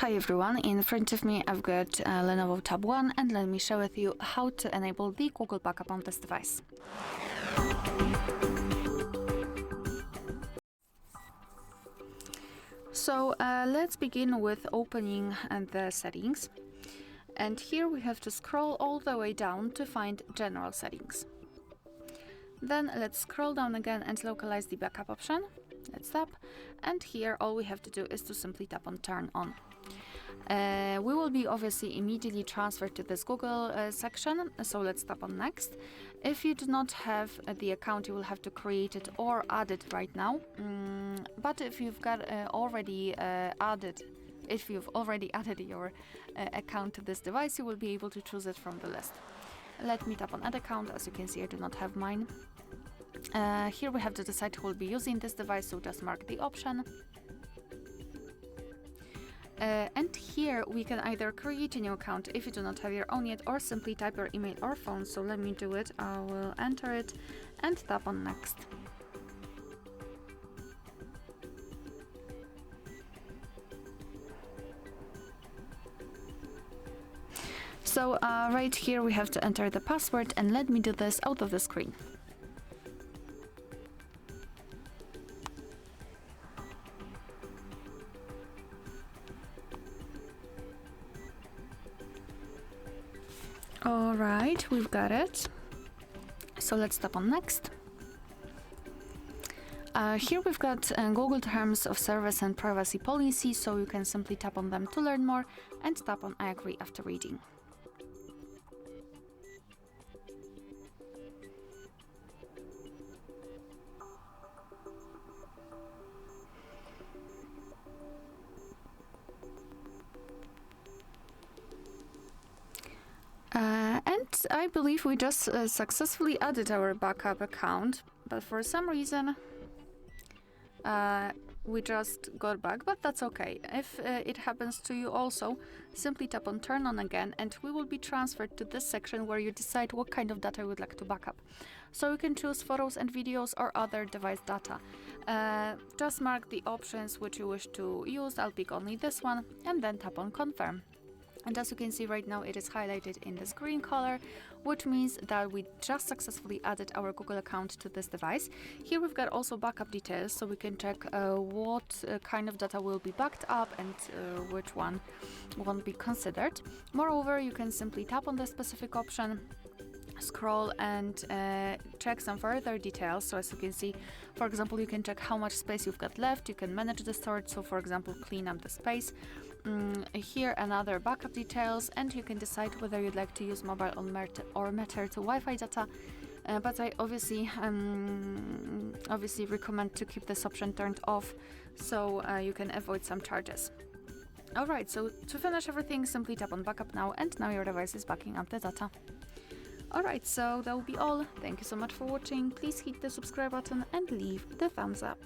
Hi everyone, in front of me I've got LENOVO Tab One, and let me share with you how to enable the Google backup on this device. So let's begin with opening the settings, and here we have to scroll all the way down to find general settings. Then let's scroll down again and localize the backup option. Let's tap, and here all we have to do is to simply tap on turn on. We will be obviously immediately transferred to this Google section, so let's tap on next. If you do not have the account, you will have to create it or add it right now. But if you've got already added your account to this device, you will be able to choose it from the list. Let me tap on add account. As you can see, I do not have mine. Here we have to decide who will be using this device, so just mark the option. And here we can either create a new account if you do not have your own yet, or simply type your email or phone. So let me do it. I will enter it and tap on next. So right here we have to enter the password, and let me do this out of the screen. Alright, we've got it. So let's tap on next. Here we've got Google Terms of Service and Privacy Policy, so you can simply tap on them to learn more and tap on I agree after reading. And I believe we just successfully added our backup account, but for some reason we just got back, but that's okay. If it happens to you also, simply tap on turn on again, and we will be transferred to this section where you decide what kind of data you would like to backup. So you can choose photos and videos or other device data. Just mark the options which you wish to use. I'll pick only this one, and then tap on confirm. And as you can see right now, it is highlighted in this green color, which means that we just successfully added our Google account to this device. Here we've got also backup details, so we can check what kind of data will be backed up and which one won't be considered. Moreover, you can simply tap on the specific option, scroll, and check some further details. So as you can see, for example, you can check how much space you've got left. You can manage the storage, so for example, clean up the space. Here another backup details, and you can decide whether you'd like to use mobile or Matter to Wi-Fi data. But I obviously recommend to keep this option turned off, so you can avoid some charges. Alright, so to finish everything, simply tap on backup now, and now your device is backing up the data. Alright, so that will be all. Thank you so much for watching. Please hit the subscribe button and leave the thumbs up.